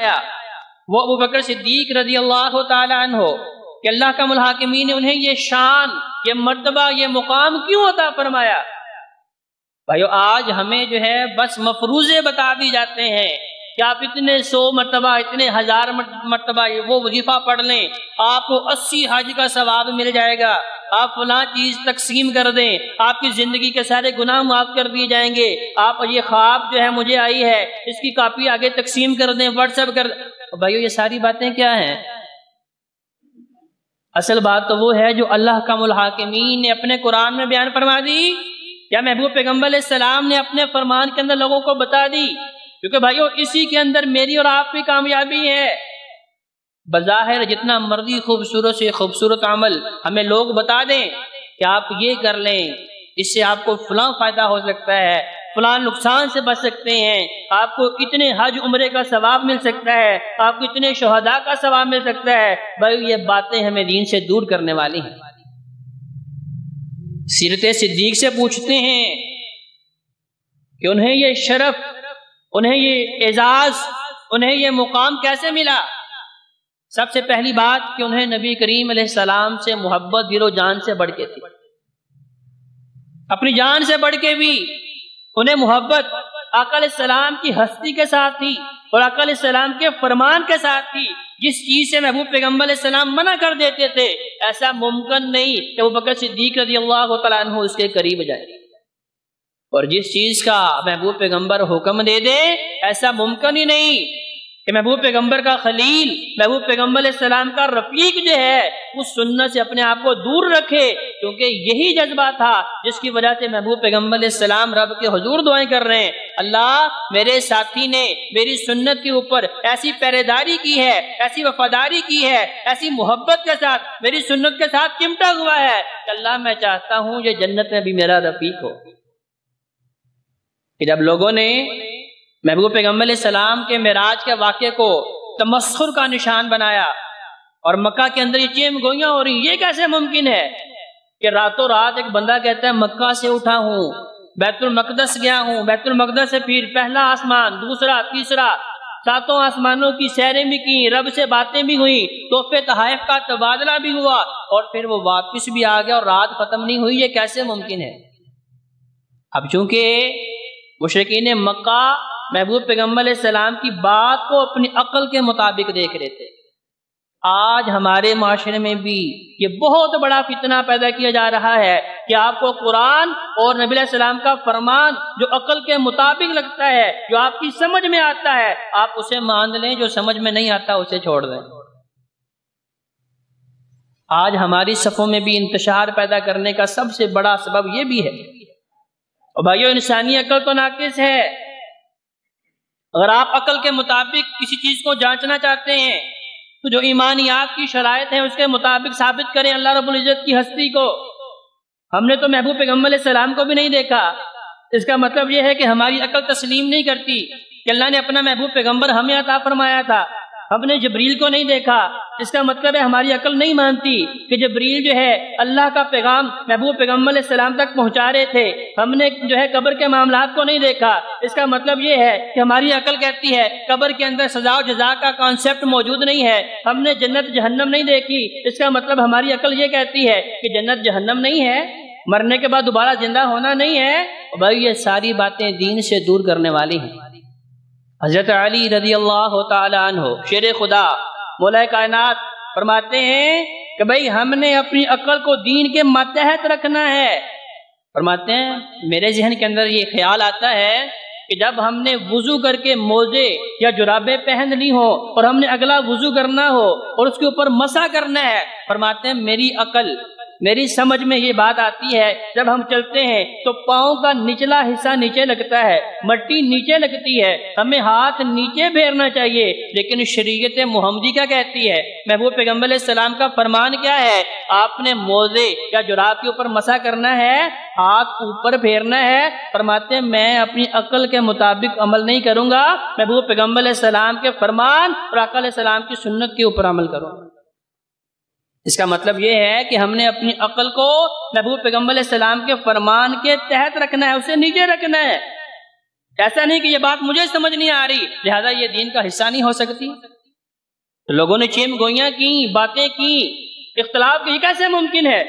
آیا وہ ابو بکر صدیق رضی اللہ تعالی عنہ کہ اللہ کا الحاکمین نے انہیں یہ شان، یہ مرتبہ، یہ مقام کیوں عطا فرمایا؟ بھائیو آج ہمیں جو ہے بس مفروضے بتا دی جاتے ہیں کہ آپ اتنے 100 مرتبہ، اتنے 1000 مرتبہ وہ وظیفہ پڑھ لیں، آپ کو 80 حج کا ثواب مل جائے گا، آپ فلاں چیز تقسیم کر دیں، آپ کی زندگی کے سارے گناہ معاف کر دیے جائیں گے، آپ یہ خواب جو ہے مجھے آئی ہے اس کی کاپی آگے تقسیم کر دیں، واٹس ایپ کر دیں۔ بھائیو یہ ساری باتیں کیا ہیں؟ اصل بات تو وہ ہے جو اللہ کا الحاکمین نے اپنے قرآن میں بیان فرما دی، یا محبوب پیغمبر علیہ السلام نے اپنے فرمان کے اندر لوگوں کو بتا دی، کیونکہ بھائیو اسی کے اندر میری اور آپ کی کامیابی ہے۔ بظاہر جتنا مرضی خوبصورت سے خوبصورت عمل ہمیں لوگ بتا دیں کہ آپ یہ کر لیں، اس سے آپ کو فلاں فائدہ ہو سکتا ہے، فلاں نقصان سے بچ سکتے ہیں، آپ کو اتنے حج عمرے کا ثواب مل سکتا ہے، آپ کو اتنے شہداء کا ثواب مل سکتا ہے، بھائی یہ باتیں ہمیں دین سے دور کرنے والی ہیں۔ سیرت صدیق سے پوچھتے ہیں کہ انہیں یہ شرف، انہیں یہ اعزاز، انہیں یہ مقام کیسے ملا؟ سب سے پہلی بات کہ انہیں نبی کریم علیہ السلام سے محبت دل و جان سے بڑھ کے تھی، اپنی جان سے بڑھ کے بھی انہیں محبت آقا علیہ السلام کی ہستی کے ساتھ تھی اور آقا علیہ السلام کے فرمان کے ساتھ تھی۔ جس چیز سے محبوب پیغمبر علیہ السلام منع کر دیتے تھے ایسا ممکن نہیں کہ ابو بکر صدیق رضی اللہ تعالیٰ عنہ اس کے قریب جائے، اور جس چیز کا محبوب پیغمبر حکم دے دے ایسا ممکن ہی نہیں کہ محبوب پیغمبر کا خلیل، محبوب پیغمبر علیہ السلام کا رفیق جو ہے اس سنت سے اپنے آپ کو دور رکھے، کیونکہ یہی جذبہ تھا جس کی وجہ سے محبوب پیغمبر علیہ السلام رب کے حضور دعائیں کر رہے ہیں، اللہ میرے ساتھی نے میری سنت کے اوپر ایسی پہرےداری کی ہے، ایسی وفاداری کی ہے، ایسی محبت کے ساتھ میری سنت کے ساتھ چمٹا ہوا ہے کہ اللہ میں چاہتا ہوں یہ جنت میں بھی میرا رفیق ہو۔ کہ جب لوگوں نے محبوب پیغمبر علیہ السلام کے معراج کے واقعے کو تمسخر کا نشان بنایا اور مکہ کے اندر یہ چیم گوئیاں ہو رہی، یہ کیسے ممکن ہے کہ راتوں رات ایک بندہ کہتا ہے مکہ سے اٹھا ہوں، بیت المقدس گیا ہوں، بیت المقدس سے پھر پہلا آسمان، دوسرا، تیسرا، 7 آسمانوں کی سیریں بھی کی، رب سے باتیں بھی ہوئی، تحفے تحائف کا تبادلہ بھی ہوا، اور پھر وہ واپس بھی آ گیا اور رات ختم نہیں ہوئی، یہ کیسے ممکن ہے؟ اب چونکہ مشرکین مکہ محبوب پیغمبر علیہ السلام کی بات کو اپنی عقل کے مطابق دیکھ رہے تھے، آج ہمارے معاشرے میں بھی یہ بہت بڑا فتنہ پیدا کیا جا رہا ہے کہ آپ کو قرآن اور نبی علیہ السلام کا فرمان جو عقل کے مطابق لگتا ہے، جو آپ کی سمجھ میں آتا ہے، آپ اسے مان لیں، جو سمجھ میں نہیں آتا اسے چھوڑ دیں۔ آج ہماری صفوں میں بھی انتشار پیدا کرنے کا سب سے بڑا سبب یہ بھی ہے، اور بھائیو انسانی عقل تو ناقص ہے۔ اگر آپ عقل کے مطابق کسی چیز کو جانچنا چاہتے ہیں تو جو ایمانیات کی شرائط ہیں اس کے مطابق ثابت کریں اللہ رب العزت کی ہستی کو۔ ہم نے تو محبوب پیغمبر علیہ السلام کو بھی نہیں دیکھا، اس کا مطلب یہ ہے کہ ہماری عقل تسلیم نہیں کرتی کہ اللہ نے اپنا محبوب پیغمبر ہمیں عطا فرمایا تھا۔ ہم نے جبریل کو نہیں دیکھا، اس کا مطلب ہے ہماری عقل نہیں مانتی کہ جبریل جو ہے اللہ کا پیغام محبوب پیغمبر علیہ السلام تک پہنچا رہے تھے۔ ہم نے جو ہے قبر کے معاملات کو نہیں دیکھا، اس کا مطلب یہ ہے کہ ہماری عقل کہتی ہے قبر کے اندر سزا و جزا کا کانسیپٹ موجود نہیں ہے۔ ہم نے جنت جہنم نہیں دیکھی، اس کا مطلب ہماری عقل یہ کہتی ہے کہ جنت جہنم نہیں ہے، مرنے کے بعد دوبارہ زندہ ہونا نہیں ہے۔ بھائی یہ ساری باتیں دین سے دور کرنے والی ہیں۔ حضرت علی رضی اللہ تعالی عنہ شیر خدا مولا کائنات فرماتے ہیں کہ بھئی ہم نے اپنی عقل کو دین کے ماتحت رکھنا ہے۔ فرماتے ہیں میرے ذہن کے اندر یہ خیال آتا ہے کہ جب ہم نے وضو کر کے موزے یا جرابیں پہن لی ہو اور ہم نے اگلا وضو کرنا ہو اور اس کے اوپر مسح کرنا ہے، فرماتے ہیں میری عقل، میری سمجھ میں یہ بات آتی ہے جب ہم چلتے ہیں تو پاؤں کا نچلا حصہ نیچے لگتا ہے، مٹی نیچے لگتی ہے، ہمیں ہاتھ نیچے پھیرنا چاہیے، لیکن شریعت محمدی کیا کہتی ہے؟ محبوب پیغمبر علیہ السلام کا فرمان کیا ہے؟ آپ نے موزے یا جراب کے اوپر مسح کرنا ہے، ہاتھ اوپر پھیرنا ہے۔ فرماتے ہیں میں اپنی عقل کے مطابق عمل نہیں کروں گا، محبوب پیغمبر علیہ السلام کے فرمان اور آقا علیہ السلام کی سنت کے اوپر عمل کروں گا۔ اس کا مطلب یہ ہے کہ ہم نے اپنی عقل کو محبوب پیغمبر علیہ السلام کے فرمان کے تحت رکھنا ہے، اسے نیچے رکھنا ہے۔ ایسا نہیں کہ یہ بات مجھے سمجھ نہیں آ رہی لہذا یہ دین کا حصہ نہیں ہو سکتی۔ تو لوگوں نے چیم گوئیاں کی، باتیں کی، اختلاف کی، کیسے ممکن ہے؟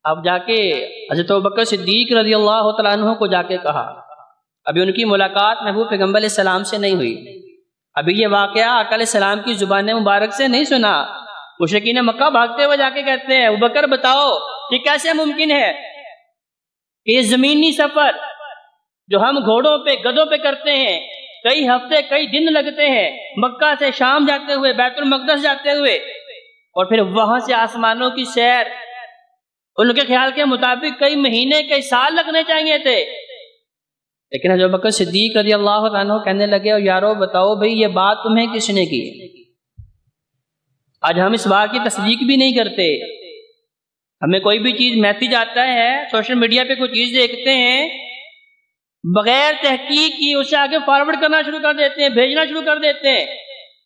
اب جا کے حضرت ابوبکر صدیق رضی اللہ تعالیٰ عنہ کو جا کے کہا، ابھی ان کی ملاقات محبوب پیغمبر علیہ السلام سے نہیں ہوئی، ابھی یہ واقعہ آقا علیہ السلام کی زبان مبارک سے نہیں سنا۔ مشرکین مکہ بھاگتے ہوئے جا کے کہتے ہیں ابوبکر بتاؤ یہ کیسے ممکن ہے کہ یہ زمینی سفر جو ہم گھوڑوں پہ گدوں پہ کرتے ہیں، کئی ہفتے کئی دن لگتے ہیں، مکہ سے شام جاتے ہوئے، بیت المقدس جاتے ہوئے، اور پھر وہاں سے آسمانوں کی سیر، ان کے خیال کے مطابق کئی مہینے کئی سال لگنے چاہیے تھے، لیکن حضرت ابوبکر صدیق رضی اللہ عنہ کہنے لگے یارو بتاؤ بھئی یہ بات تمہیں کس نے کی؟ آج ہم اس بات کی تصدیق بھی نہیں کرتے۔ ہمیں کوئی بھی چیز میسج آتا ہے، سوشل میڈیا پہ کوئی چیز دیکھتے ہیں، بغیر تحقیق کی اسے آگے فارورڈ کرنا شروع کر دیتے ہیں، بھیجنا شروع کر دیتے ہیں۔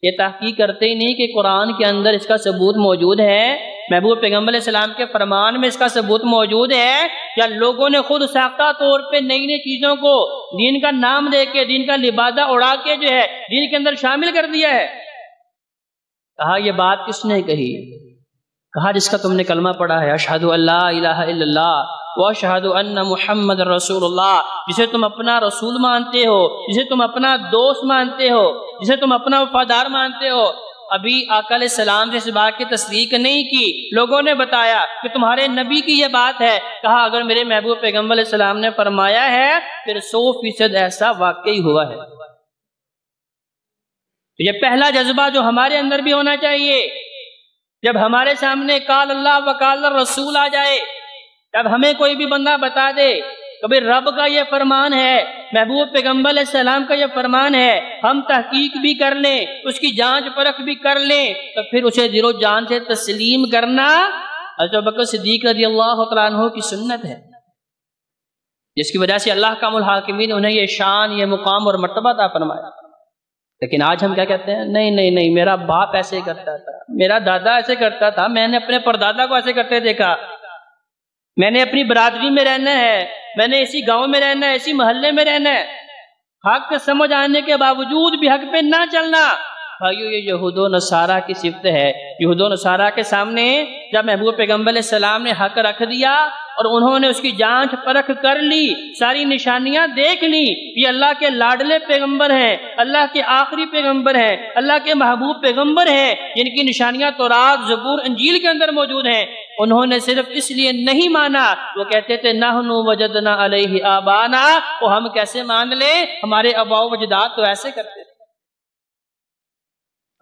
یہ تحقیق کرتے ہی نہیں کہ قرآن کے اندر اس کا ثبوت موجود ہے، محبوب پیغمبر علیہ السلام کے فرمان میں اس کا ثبوت موجود ہے، یا لوگوں نے خود ساختہ طور پہ نئی نئی چیزوں کو دین کا نام دے کے، دین کا لبادہ اڑا کے جو ہے دین کے اندر شامل کر دیا ہے۔ کہا یہ بات کس نے کہی؟ کہا جس کا تم نے کلمہ پڑھا ہے، اشہد ان لا الہ الا اللہ واشہد ان محمد رسول اللہ، جسے تم اپنا رسول مانتے ہو، جسے تم اپنا دوست مانتے ہو، جسے تم اپنا وفادار مانتے ہو۔ ابھی آقا علیہ السلام سے اس بات کی تصدیق نہیں کی، لوگوں نے بتایا کہ تمہارے نبی کی یہ بات ہے۔ کہا اگر میرے محبوب پیغمبر علیہ السلام نے فرمایا ہے پھر 100% ایسا واقعی ہوا ہے۔ تو یہ پہلا جذبہ جو ہمارے اندر بھی ہونا چاہیے، جب ہمارے سامنے قال اللہ و قال الرسول آ جائے، جب ہمیں کوئی بھی بندہ بتا دے کبھی رب کا یہ فرمان ہے، محبوب پیغمبر علیہ السلام کا یہ فرمان ہے، ہم تحقیق بھی کر لیں، اس کی جانچ پرکھ بھی کر لیں، تو پھر اسے دل و جان سے تسلیم کرنا حضرت ابوبکر صدیق رضی اللہ تعالیٰ عنہ کی سنت ہے، جس کی وجہ سے اللہ کا الحاکمین انہیں یہ شان، یہ مقام اور مرتبہ عطا فرمایا۔ لیکن آج ہم کیا کہتے ہیں؟ نہیں میرا باپ ایسے کرتا تھا، میرا دادا ایسے کرتا تھا، میں نے اپنے پردادا کو ایسے کرتے دیکھا، میں نے اپنی برادری میں رہنا ہے، میں نے اسی گاؤں میں رہنا ہے، اسی محلے میں رہنا ہے۔ حق سمجھ آنے کے باوجود بھی حق پہ نہ چلنا، بھائیو یہ یہود و نصارہ کی صفت ہے۔ یہود و نصارہ کے سامنے جب محبوب پیغمبر علیہ السلام نے حق رکھ دیا اور انہوں نے اس کی جانچ پرکھ کر لی، ساری نشانیاں دیکھ لی، یہ اللہ کے لاڈلے پیغمبر ہیں، اللہ کے آخری پیغمبر ہیں، اللہ کے محبوب پیغمبر ہیں، جن کی نشانیاں تورات، زبور، انجیل کے اندر موجود ہیں، انہوں نے صرف اس لیے نہیں مانا، وہ کہتے تھے نحن وجدنا علیہ آبانا، وہ ہم کیسے مان لیں، ہمارے آباء و اجداد تو ایسے کرتے تھے۔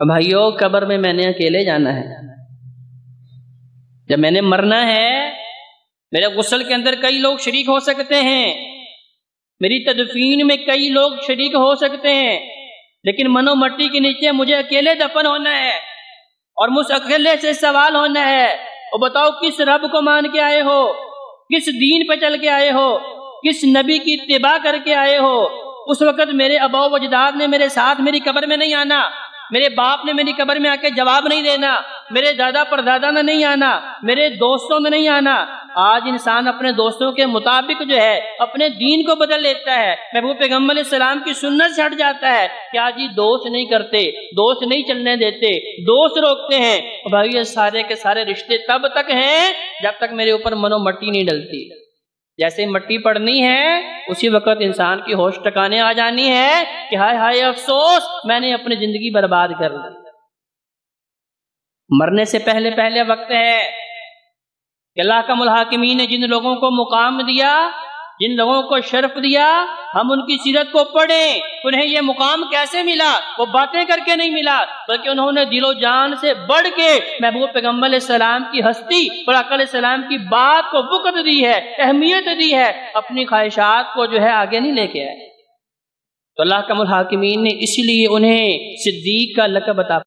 بھائیو قبر میں نے اکیلے جانا ہے، جب میں نے مرنا ہے میرے غسل کے اندر کئی لوگ شریک ہو سکتے ہیں، میری تدفین میں کئی لوگ شریک ہو سکتے ہیں، لیکن منو مٹی کے نیچے مجھے اکیلے دفن ہونا ہے، اور مجھ اکیلے سے سوال ہونا ہے، اور بتاؤ کس رب کو مان کے آئے ہو، کس دین پہ چل کے آئے ہو، کس نبی کی اتباع کر کے آئے ہو۔ اس وقت میرے آباء و اجداد نے میرے ساتھ میری قبر میں نہیں آنا، میرے باپ نے میری قبر میں آ کے جواب نہیں دینا، میرے دادا پردادا نے نہیں آنا، میرے دوستوں نے نہیں آنا۔ آج انسان اپنے دوستوں کے مطابق جو ہے اپنے دین کو بدل لیتا ہے، محبوب پیغمبر علیہ السلام کی سنت سے ہٹ جاتا ہے۔ کیا جی دوست نہیں کرتے، دوست نہیں چلنے دیتے، دوست روکتے ہیں۔ بھائی یہ سارے کے سارے رشتے تب تک ہیں جب تک میرے اوپر منو مٹی نہیں ڈلتی۔ جیسے مٹی پڑنی ہے اسی وقت انسان کی ہوش ٹکانے آ جانی ہے کہ ہائے ہائے افسوس میں نے اپنی زندگی برباد کر لی۔ مرنے سے پہلے پہلے وقت ہے کہ اللہ کا الحاکمین نے جن لوگوں کو مقام دیا، جن لوگوں کو شرف دیا، ہم ان کی سیرت کو پڑھیں، انہیں یہ مقام کیسے ملا۔ وہ باتیں کر کے نہیں ملا بلکہ انہوں نے دل و جان سے بڑھ کے محبوب پیغمبر علیہ السلام کی ہستی اور آقا علیہ السلام کی بات کو وقت دی ہے، اہمیت دی ہے، اپنی خواہشات کو جو ہے آگے نہیں لے کے آئے۔ تو اللہ کا الحاکمین نے اسی لیے انہیں صدیق کا لقب عطا